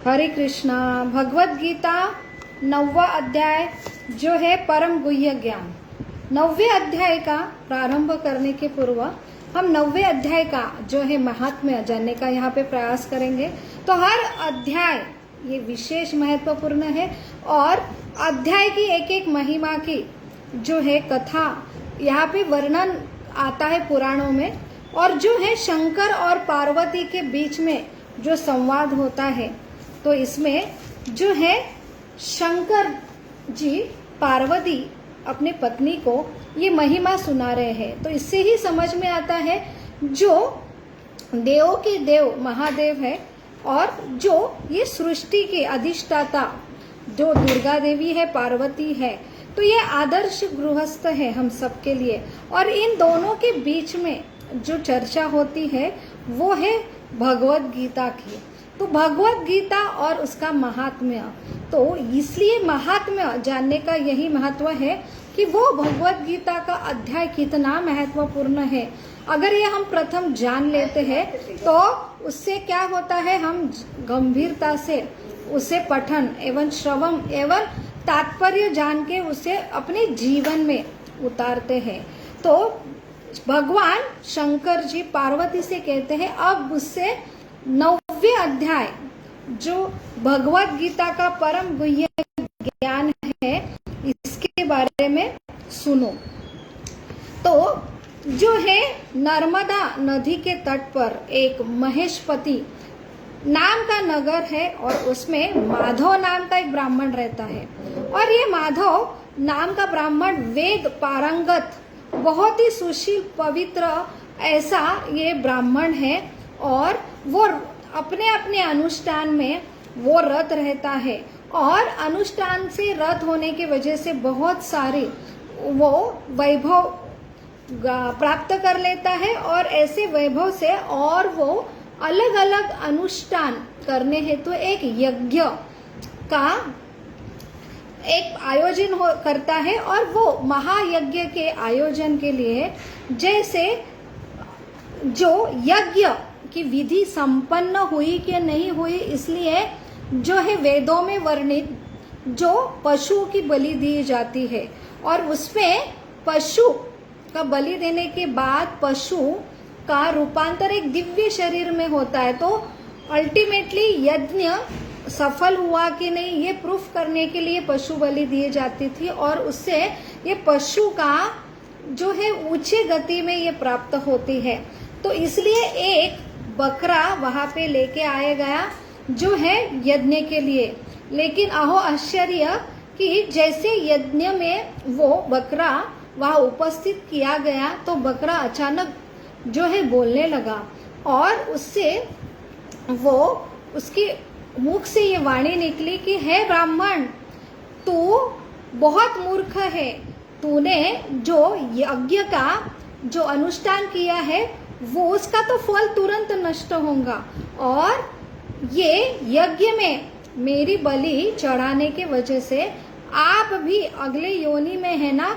हरे कृष्णा। भगवत गीता 9वां अध्याय जो है परम गुह्य ज्ञान। 9वें अध्याय का प्रारंभ करने के पूर्व हम 9वें अध्याय का जो है महात्म्य जानने का यहाँ पे प्रयास करेंगे। तो हर अध्याय ये विशेष महत्वपूर्ण है और अध्याय की एक एक महिमा की जो है कथा यहाँ पे वर्णन आता है पुराणों में, और जो है शंकर और पार्वती के बीच में जो संवाद होता है। तो इसमें जो है शंकर जी पार्वती अपने पत्नी को ये महिमा सुना रहे हैं। तो इससे ही समझ में आता है जो देवों के देव महादेव है और जो ये सृष्टि के अधिष्ठाता जो दुर्गा देवी है, पार्वती है, तो ये आदर्श गृहस्थ है हम सबके लिए। और इन दोनों के बीच में जो चर्चा होती है वो है भगवत गीता की। तो भगवत गीता और उसका महात्म्य, तो इसलिए महात्म्य जानने का यही महत्व है कि वो भगवत गीता का अध्याय कितना महत्वपूर्ण है। अगर ये हम प्रथम जान लेते हैं तो उससे क्या होता है, हम गंभीरता से उसे पठन एवं श्रवण एवं तात्पर्य जान के उसे अपने जीवन में उतारते हैं। तो भगवान शंकर जी पार्वती से कहते हैं अब मुझसे 9वें अध्याय जो भगवत गीता का परम गुह्य ज्ञान है इसके बारे में सुनो। तो जो है नर्मदा नदी के तट पर एक महेशपति नाम का नगर है और उसमें माधव नाम का एक ब्राह्मण रहता है। और ये माधव नाम का ब्राह्मण वेद पारंगत, बहुत ही सुशील पवित्र ऐसा ये ब्राह्मण है और वो अपने अपने अनुष्ठान में वो रत रहता है और अनुष्ठान से रत होने की वजह से बहुत सारे वो वैभव प्राप्त कर लेता है। और ऐसे वैभव से और वो अलग अलग अनुष्ठान करने हेतु तो एक यज्ञ का एक आयोजन करता है। और वो महायज्ञ के आयोजन के लिए जैसे जो यज्ञ की विधि संपन्न हुई कि नहीं हुई, इसलिए जो है वेदों में वर्णित जो पशु की बलि दी जाती है और उसमें पशु का बलि देने के बाद पशु का रूपांतर एक दिव्य शरीर में होता है। तो अल्टीमेटली यज्ञ सफल हुआ कि नहीं ये प्रूफ करने के लिए पशु बलि दी जाती थी और उससे ये पशु का जो है ऊंचे गति में ये प्राप्त होती है। तो इसलिए एक बकरा वहां पे लेके आया गया जो है यज्ञ के लिए। लेकिन अहो आश्चर्य कि जैसे यज्ञ में वो बकरा वहां उपस्थित किया गया तो बकरा अचानक जो है बोलने लगा और उससे वो उसके मुख से ये वाणी निकली कि हे ब्राह्मण, तू बहुत मूर्ख है, तूने जो यज्ञ का जो अनुष्ठान किया है वो उसका तो फल तुरंत नष्ट होगा और ये यज्ञ में मेरी बलि चढ़ाने की वजह से आप भी अगले योनि में है ना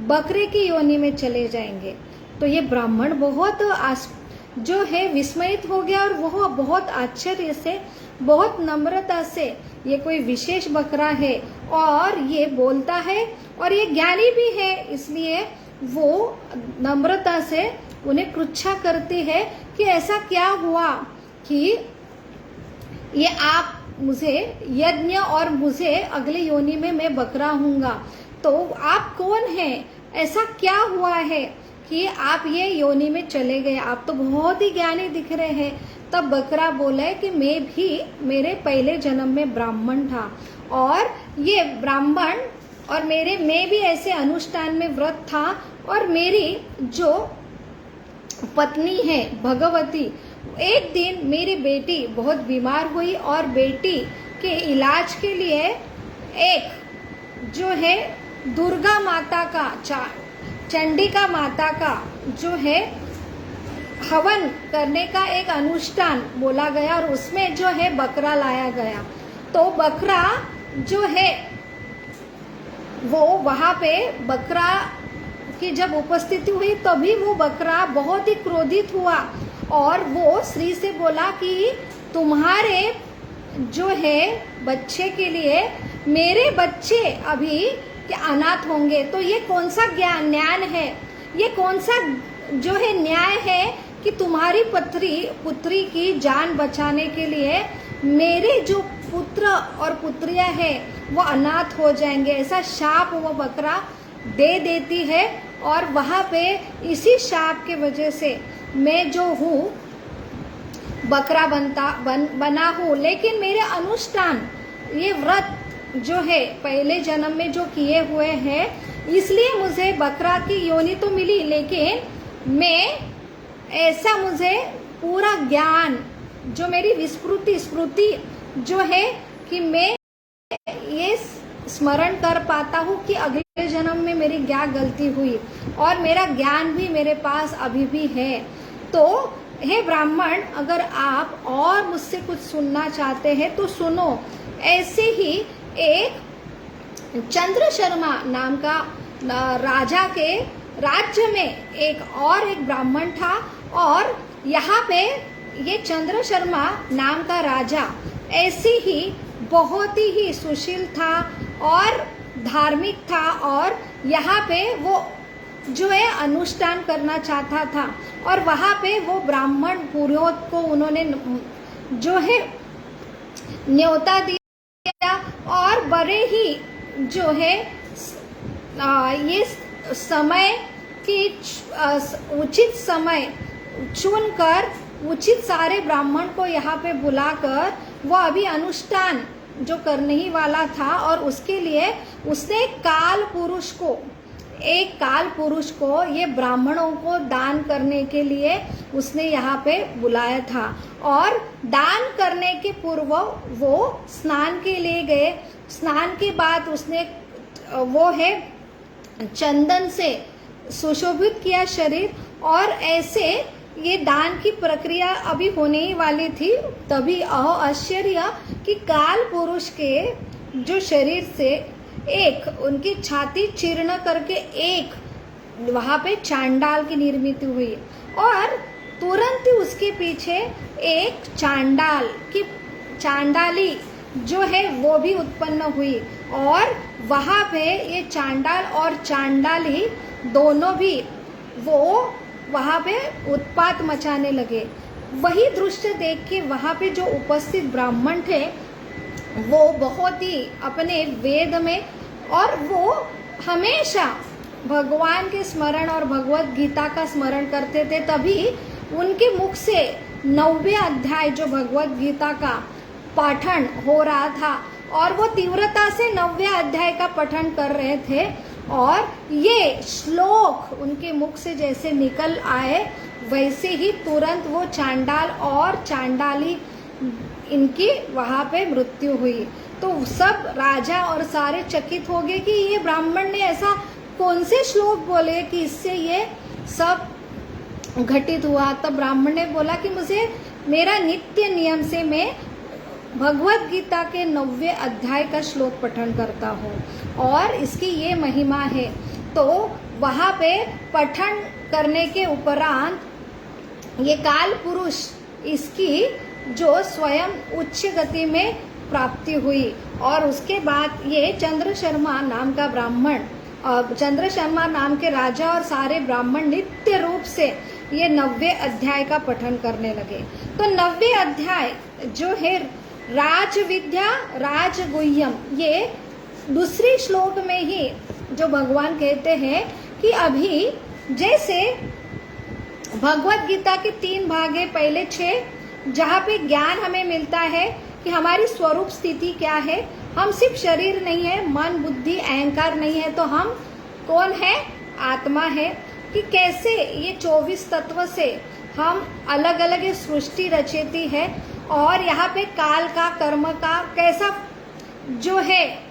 बकरे की योनि में चले जाएंगे। तो ये ब्राह्मण बहुत जो है विस्मयित हो गया और वह बहुत आश्चर्य से बहुत नम्रता से, ये कोई विशेष बकरा है और ये बोलता है और ये ज्ञानी भी है, इसलिए वो नम्रता से उन्हें पृच्छा करती है कि ऐसा क्या हुआ कि ये आप मुझे यज्ञ और मुझे अगले योनि में मैं बकरा हूँगा, तो आप कौन हैं, ऐसा क्या हुआ है कि आप ये योनि में चले गए, आप तो बहुत ही ज्ञानी दिख रहे हैं। तब बकरा बोला है कि मैं भी मेरे पहले जन्म में ब्राह्मण था और ये ब्राह्मण और मैं भी ऐसे अनुष्ठान में व्रत था और मेरी जो पत्नी है भगवती, एक दिन मेरी बेटी बहुत बीमार हुई और बेटी के इलाज के लिए एक जो है दुर्गा माता का चंडिका माता का जो है हवन करने का एक अनुष्ठान बोला गया और उसमें जो है बकरा लाया गया। तो बकरा जो है वो वहां पे बकरा की जब उपस्थिति हुई तभी वो बकरा बहुत ही क्रोधित हुआ और वो स्त्री से बोला कि तुम्हारे जो है बच्चे के लिए मेरे बच्चे अभी अनाथ होंगे, तो ये कौन सा ज्ञान न्याय है, ये कौन सा जो है न्याय है कि तुम्हारी पुत्री की जान बचाने के लिए मेरे जो पुत्र और पुत्रियां हैं वो अनाथ हो जाएंगे। ऐसा शाप वो बकरा दे देती है और वहाँ पे इसी शाप के वजह से मैं जो हूँ बकरा बना हूँ। लेकिन मेरे अनुष्ठान ये व्रत जो है पहले जन्म में जो किए हुए हैं, इसलिए मुझे बकरा की योनि तो मिली, लेकिन मैं ऐसा मुझे पूरा ज्ञान जो मेरी स्मृति जो है कि मैं ये स्मरण कर पाता हूँ कि अगले जन्म में मेरी क्या गलती हुई और मेरा ज्ञान भी मेरे पास अभी भी है। तो हे ब्राह्मण, अगर आप और मुझसे कुछ सुनना चाहते हैं तो सुनो। ऐसे ही एक चंद्र शर्मा नाम का राजा के राज्य में एक ब्राह्मण था और यहाँ पे ये चंद्र शर्मा नाम का राजा ऐसे ही बहुत ही सुशील था और धार्मिक था और यहाँ पे वो जो है अनुष्ठान करना चाहता था और वहाँ पे वो ब्राह्मण पुरोहित को उन्होंने जो है न्योता दिया और बड़े ही जो है ये समय की उचित समय चुनकर उचित सारे ब्राह्मण को यहाँ पे बुलाकर वो अभी अनुष्ठान जो करने ही वाला था और उसके लिए उसने एक काल पुरुष को ये ब्राह्मणों को दान करने के लिए उसने यहाँ पे बुलाया था। और दान करने के पूर्व वो स्नान के लिए गए। स्नान के बाद उसने वो है चंदन से सुशोभित किया शरीर और ऐसे ये दान की प्रक्रिया अभी होने ही वाली थी। तभी आश्चर्य कि काल पुरुष के जो शरीर से एक उनकी छाती चीर्ण करके एक वहाँ पे चांडाल की निर्मित हुई और तुरंत ही उसके पीछे एक चांडाली जो है वो भी उत्पन्न हुई और वहाँ पे ये चांडाल और चांडाली दोनों भी वो वहाँ पे उत्पात मचाने लगे। वही दृश्य देख के वहाँ पे जो उपस्थित ब्राह्मण थे वो बहुत ही अपने वेद में और वो हमेशा भगवान के स्मरण और भगवत गीता का स्मरण करते थे। तभी उनके मुख से 9वें अध्याय जो भगवत गीता का पठन हो रहा था और वो तीव्रता से 9वें अध्याय का पठन कर रहे थे और ये श्लोक उनके मुख से जैसे निकल आए वैसे ही तुरंत वो चांडाल और चांडाली इनकी वहाँ पे मृत्यु हुई। तो सब राजा और सारे चकित हो गए कि ये ब्राह्मण ने ऐसा कौन से श्लोक बोले कि इससे ये सब घटित हुआ। तब ब्राह्मण ने बोला कि मुझे मेरा नित्य नियम से मैं भगवत गीता के 9वें अध्याय का श्लोक पठन करता हूँ और इसकी ये महिमा है। तो वहाँ पे पठन करने के उपरांत ये काल पुरुष इसकी जो स्वयं उच्च गति में प्राप्ति हुई और उसके बाद ये चंद्र शर्मा नाम का ब्राह्मण चंद्र शर्मा नाम के राजा और सारे ब्राह्मण नित्य रूप से ये 9वें अध्याय का पठन करने लगे। तो 9वें अध्याय जो है राज विद्या राजगुह्यम, ये दूसरी श्लोक में ही जो भगवान कहते हैं कि अभी जैसे भगवत गीता के 3 भाग है, पहले 6 जहाँ पे ज्ञान हमें मिलता है कि हमारी स्वरूप स्थिति क्या है, हम सिर्फ शरीर नहीं है, मन बुद्धि अहंकार नहीं है, तो हम कौन है, आत्मा है। कि कैसे ये 24 तत्व से हम अलग अलग सृष्टि रचेती है और यहाँ पे काल का कर्म का कैसा जो है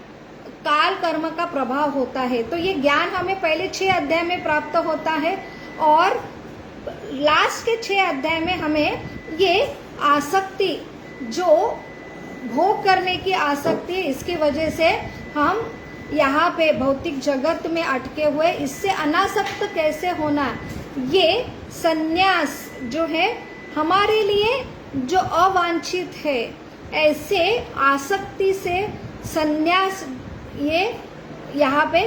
काल कर्म का प्रभाव होता है। तो ये ज्ञान हमें पहले 6 अध्याय में प्राप्त होता है और लास्ट के 6 अध्याय में हमें ये आसक्ति जो भोग करने की आसक्ति है, इसकी वजह से हम यहाँ पे भौतिक जगत में अटके हुए, इससे अनासक्त कैसे होना, ये संन्यास जो है हमारे लिए जो अवांछित है, ऐसे आसक्ति से संन्यास, ये यहाँ पे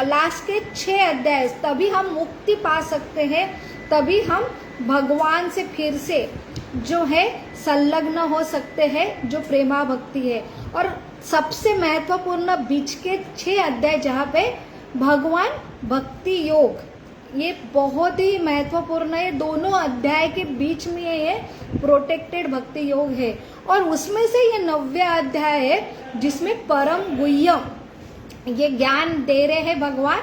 लास्ट के 6 अध्याय, तभी हम मुक्ति पा सकते हैं, तभी हम भगवान से फिर से जो है संलग्न हो सकते हैं, जो प्रेमा भक्ति है। और सबसे महत्वपूर्ण बीच के 6 अध्याय जहाँ पे भगवान भक्ति योग, ये बहुत ही महत्वपूर्ण है। दोनों अध्याय के बीच में ये प्रोटेक्टेड भक्ति योग है, और उसमें से ये 90 अध्याय है जिसमें परम गुह्यम ये ज्ञान दे रहे हैं भगवान।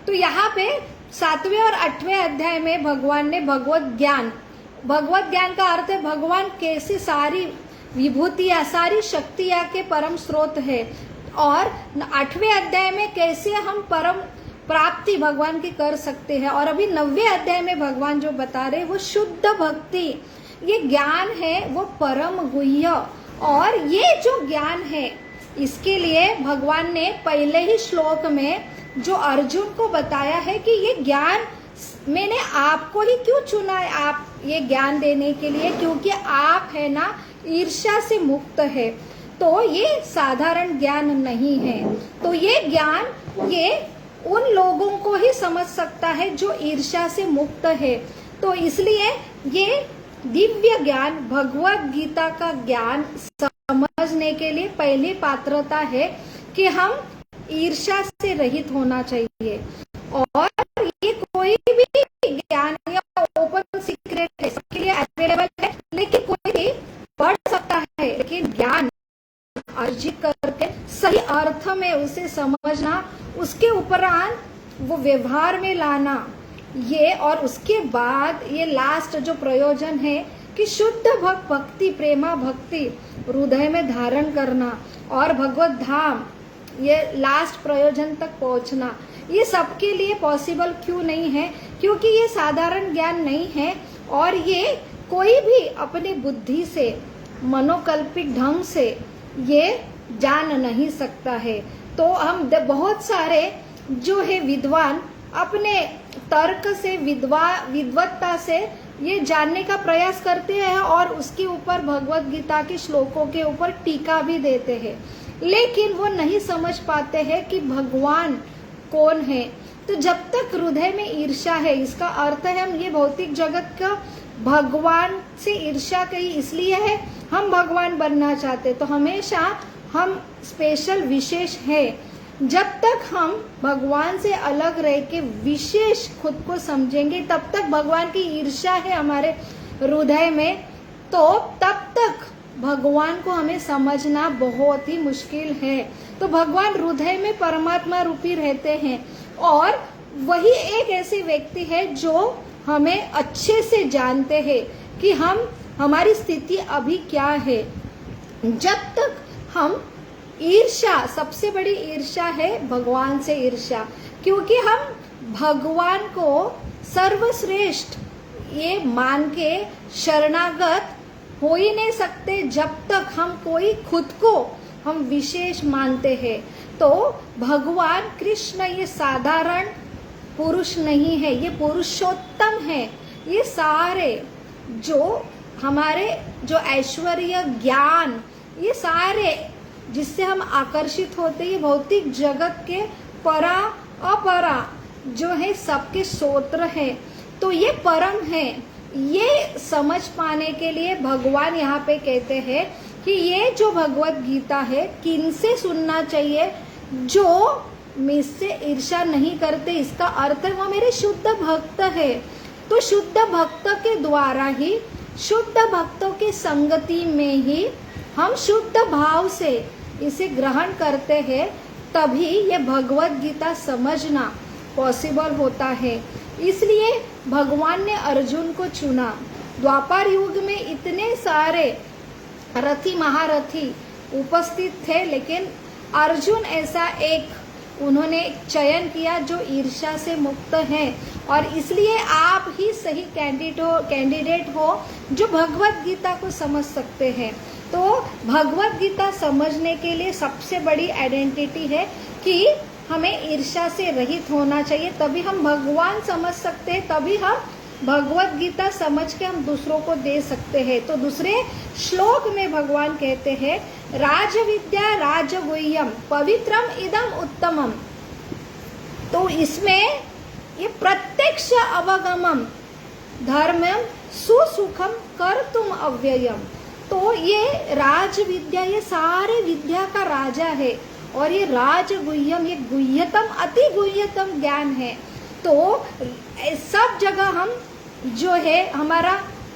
तो यहाँ पे 7वें और 8वें अध्याय में भगवान ने भगवत ज्ञान का अर्थ है भगवान कैसी सारी विभूतियां, सारी शक्तियां के परम स्रोत है, और 8वें अध्याय में कैसे हम परम प्राप्ति भगवान की कर सकते हैं। और अभी 90वें अध्याय में भगवान जो बता रहे वो शुद्ध भक्ति, ये ज्ञान है वो परम गुह्य। और ये जो ज्ञान है इसके लिए भगवान ने पहले ही श्लोक में जो अर्जुन को बताया है कि ये ज्ञान मैंने आपको ही क्यों चुना है, आप ये ज्ञान देने के लिए, क्योंकि आप है ना ईर्ष्या से मुक्त है। तो ये साधारण ज्ञान नहीं है, तो ये ज्ञान ये उन लोगों को ही समझ सकता है जो ईर्ष्या से मुक्त है। तो इसलिए ये दिव्य ज्ञान, भगवत गीता का ज्ञान समझने के लिए पहली पात्रता है कि हम ईर्ष्या से रहित होना चाहिए। और ये कोई भी ज्ञान या ओपन सीक्रेट है, सबके लिए अवेलेबल है, लेकिन कोई भी पढ़ सकता है, लेकिन ज्ञान अर्जित करके सही अर्थ में उसे समझना, उसके उपरांत वो व्यवहार में लाना, ये और उसके बाद ये लास्ट जो प्रयोजन है कि शुद्ध भक्ति, प्रेमा भक्ति हृदय में धारण करना और भगवत धाम, ये लास्ट प्रयोजन तक पहुंचना, ये सबके लिए पॉसिबल क्यों नहीं है? क्योंकि ये साधारण ज्ञान नहीं है, और ये कोई भी अपनी बुद्धि से, मनोकल्पित ढंग से ये जान नहीं सकता है। तो हम बहुत सारे जो है विद्वान अपने तर्क से, विद्वत्ता से ये जानने का प्रयास करते हैं, और उसके ऊपर भगवत गीता के श्लोकों के ऊपर टीका भी देते हैं, लेकिन वो नहीं समझ पाते हैं कि भगवान कौन है। तो जब तक हृदय में ईर्ष्या है, इसका अर्थ है हम ये भौतिक जगत का भगवान से ईर्ष्या कहीं इसलिए है हम भगवान बनना चाहते, तो हमेशा हम स्पेशल विशेष है। जब तक हम भगवान से अलग रह के विशेष खुद को समझेंगे, तब तक भगवान की ईर्ष्या है हमारे हृदय में, तो तब तक भगवान को हमें समझना बहुत ही मुश्किल है। तो भगवान हृदय में परमात्मा रूपी रहते हैं, और वही एक ऐसे व्यक्ति है जो हमें अच्छे से जानते हैं कि हमारी स्थिति अभी क्या है। जब तक हम ईर्ष्या, सबसे बड़ी ईर्ष्या है भगवान से ईर्ष्या, क्योंकि हम भगवान को सर्वश्रेष्ठ ये मान के शरणागत हो ही नहीं सकते जब तक हम कोई खुद को हम विशेष मानते हैं। तो भगवान कृष्ण ये साधारण पुरुष नहीं है, ये पुरुषोत्तम है। ये सारे जो हमारे जो ऐश्वर्य, ज्ञान, ये सारे जिससे हम आकर्षित होते हैं, भौतिक जगत के परा अपरा जो है सबके स्रोत्र है। तो ये परम है, ये समझ पाने के लिए भगवान यहाँ पे कहते हैं कि ये जो भगवत गीता है किनसे सुनना चाहिए? जो मुझसे ईर्ष्या नहीं करते, इसका अर्थ है वो मेरे शुद्ध भक्त है। तो शुद्ध भक्त के द्वारा ही, शुद्ध भक्तों की संगति में ही हम शुद्ध भाव से इसे ग्रहण करते हैं, तभी ये भगवत गीता समझना पॉसिबल होता है। इसलिए भगवान ने अर्जुन को चुना। द्वापर युग में इतने सारे रथी महारथी उपस्थित थे, लेकिन अर्जुन ऐसा एक उन्होंने चयन किया जो ईर्ष्या से मुक्त है, और इसलिए आप ही सही कैंडिडेट हो जो भगवत गीता को समझ सकते हैं। तो भगवत गीता समझने के लिए सबसे बड़ी आइडेंटिटी है कि हमें ईर्ष्या से रहित होना चाहिए, तभी हम भगवान समझ सकते हैं, तभी हम भगवत गीता समझ के हम दूसरों को दे सकते हैं। तो दूसरे श्लोक में भगवान कहते हैं राज विद्या राजगुह्यम पवित्रम इदम उत्तमम। तो इसमें ये प्रत्यक्ष अवगमम धर्मम सुसुखम कर तुम अव्ययम। तो ये राज विद्या ये सारे विद्या का राजा है और ये राजगुह्यम ये गुह्यतम अति गुह्यतम ज्ञान है। तो सब जगह हम जो है हमारा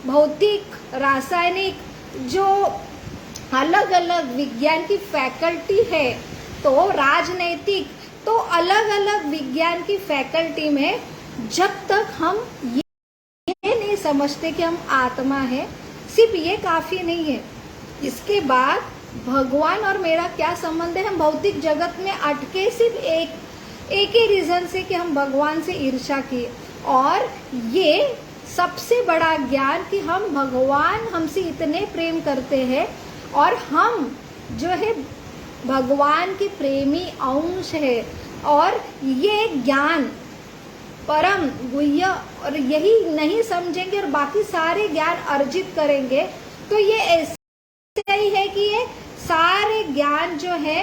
भौतिक रासायनिक जो अलग अलग विज्ञान की फैकल्टी है, तो राजनैतिक, तो अलग अलग विज्ञान की फैकल्टी में जब तक हम ये नहीं समझते कि हम आत्मा है, सिर्फ ये काफी नहीं है। इसके बाद भगवान और मेरा क्या संबंध है? हम भौतिक जगत में अटके सिर्फ एक ही रीजन से कि हम भगवान से ईर्ष्या किए। और ये सबसे बड़ा ज्ञान कि हम भगवान हमसे इतने प्रेम करते हैं और हम जो है भगवान के प्रेमी अंश है। और ये ज्ञान परम गुह्य और यही नहीं समझेंगे और बाकी सारे ज्ञान अर्जित करेंगे तो ये ऐसा ही है कि ये सारे ज्ञान जो है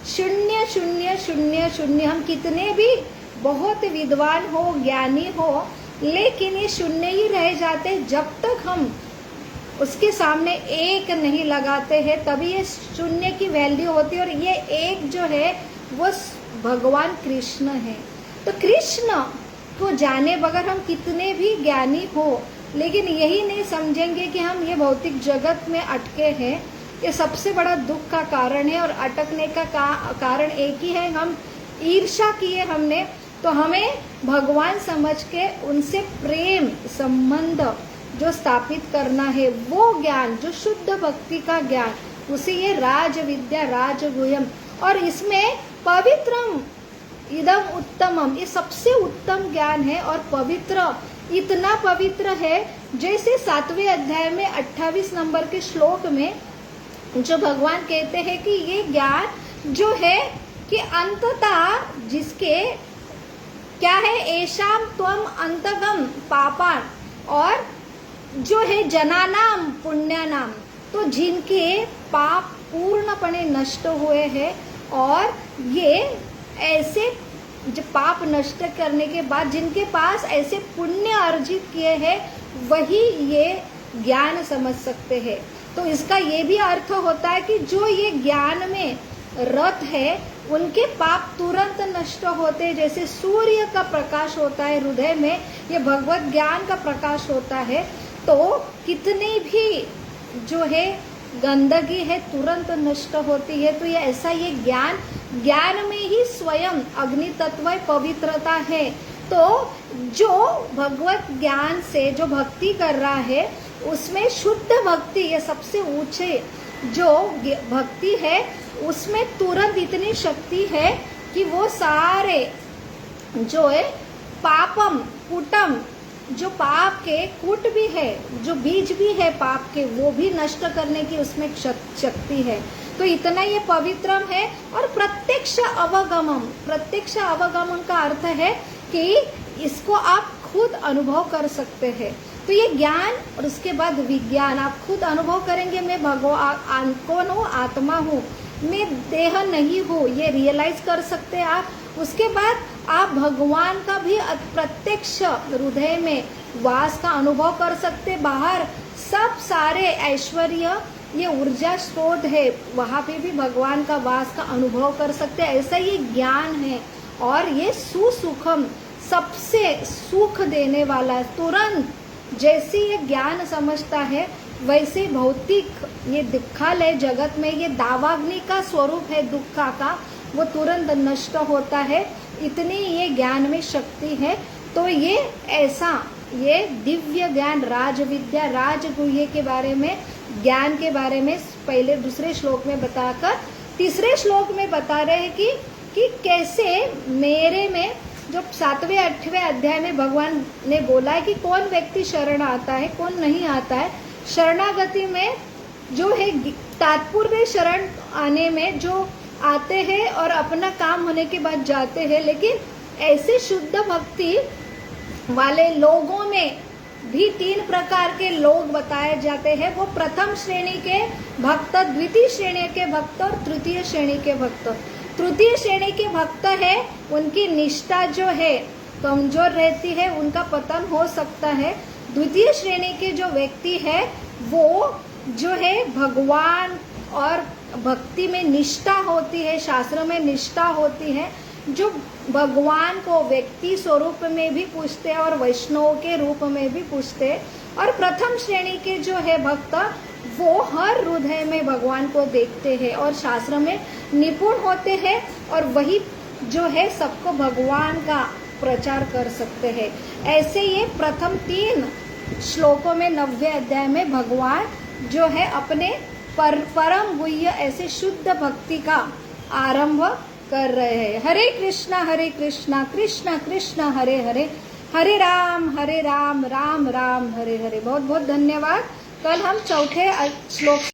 शून्य शून्य शून्य शून्य। हम कितने भी बहुत विद्वान हो ज्ञानी हो लेकिन ये शून्य ही रह जाते जब तक हम उसके सामने एक नहीं लगाते हैं, तभी ये शून्य की वैल्यू होती है। और ये एक जो है वो भगवान कृष्ण है। तो कृष्ण को जाने बगैर हम कितने भी ज्ञानी हो लेकिन यही नहीं समझेंगे कि हम ये भौतिक जगत में अटके हैं, ये सबसे बड़ा दुख का कारण है। और अटकने का कारण एक ही है, हम ईर्ष्या किए हमने। तो हमें भगवान समझ के उनसे प्रेम संबंध जो स्थापित करना है, वो ज्ञान जो शुद्ध भक्ति का ज्ञान, उसे ये राज विद्या राजगुह्यम। और इसमें पवित्रम इदम उत्तमम, ये सबसे उत्तम ज्ञान है। और पवित्र इतना पवित्र है जैसे 7वें अध्याय में 28 नंबर के श्लोक में जो भगवान कहते हैं कि ये ज्ञान जो है कि अंततः जिसके क्या है एशाम त्वम अंतगम पापान, और जो है जनानाम पुण्यानाम, तो जिनके पाप पूर्णपणे नष्ट हुए हैं और ये ऐसे जो पाप नष्ट करने के बाद जिनके पास ऐसे पुण्य अर्जित किए हैं वही ये ज्ञान समझ सकते हैं। तो इसका ये भी अर्थ होता है कि जो ये ज्ञान में रत है उनके पाप तुरंत नष्ट होते हैं। जैसे सूर्य का प्रकाश होता है हृदय में, ये भगवत ज्ञान का प्रकाश होता है। तो कितनी भी जो है गंदगी है तुरंत नष्ट होती है। तो ये ऐसा ये ज्ञान में ही स्वयं अग्नि तत्व पवित्रता है। तो जो भगवत ज्ञान से जो भक्ति कर रहा है उसमें शुद्ध भक्ति, ये सबसे ऊंचे जो भक्ति है उसमें तुरंत इतनी शक्ति है कि वो सारे जो है पापम कुटम, जो पाप के कूट भी है, जो बीज भी है पाप के, वो भी नष्ट करने की उसमें शक्ति है। तो इतना ये पवित्रम है। और प्रत्यक्ष अवगमन का अर्थ है कि इसको आप खुद अनुभव कर सकते हैं। तो ये ज्ञान और उसके बाद विज्ञान आप खुद अनुभव करेंगे। मैं भगवान कौन हूँ, आत्मा हूँ, मैं देह नहीं हूँ, ये रियलाइज कर सकते हैं आप। उसके बाद आप भगवान का भी प्रत्यक्ष हृदय में वास का अनुभव कर सकते। बाहर सब सारे ऐश्वर्य ये ऊर्जा स्रोत है, वहाँ पे भी भगवान का वास का अनुभव कर सकते। ऐसा ये ज्ञान है और ये सुसुखम, सबसे सुख देने वाला। तुरंत जैसे ये ज्ञान समझता है वैसे भौतिक ये दुखालय जगत में ये दावाग्नि का स्वरूप है दुखा का, वो तुरंत नष्ट होता है। इतनी ये ज्ञान में शक्ति है। तो ये ऐसा ये दिव्य ज्ञान राज विद्या राजगुह्य के बारे में, ज्ञान के बारे में पहले दूसरे श्लोक में बताकर तीसरे श्लोक में बता रहे हैं कि कैसे मेरे में जो 7वें 8वें अध्याय में भगवान ने बोला है कि कौन व्यक्ति शरण आता है कौन नहीं आता है। शरणागति में जो है तात्पर्य शरण आने में जो आते हैं और अपना काम होने के बाद जाते हैं, लेकिन ऐसे शुद्ध भक्ति वाले लोगों में भी 3 प्रकार के लोग बताए जाते हैं। वो प्रथम श्रेणी के भक्त, द्वितीय श्रेणी के भक्त और तृतीय श्रेणी के भक्त। तृतीय श्रेणी के भक्त है, उनकी निष्ठा जो है कमजोर रहती है, उनका पतन हो सकता है। द्वितीय श्रेणी के जो व्यक्ति है वो जो है भगवान और भक्ति में निष्ठा होती है, शास्त्र में निष्ठा होती है, जो भगवान को व्यक्ति स्वरूप में भी पूछते हैं और वैष्णव के रूप में भी पूछते हैं। और प्रथम श्रेणी के जो है भक्त वो हर हृदय में भगवान को देखते हैं और शास्त्र में निपुण होते हैं और वही जो है सबको भगवान का प्रचार कर सकते हैं। ऐसे ये प्रथम 3 श्लोकों में 90वें अध्याय में भगवान जो है अपने परम गुह्य ऐसे शुद्ध भक्ति का आरंभ कर रहे हैं। हरे कृष्णा कृष्णा कृष्णा हरे हरे, हरे राम राम राम हरे हरे। बहुत बहुत धन्यवाद। कल हम चौथे श्लोक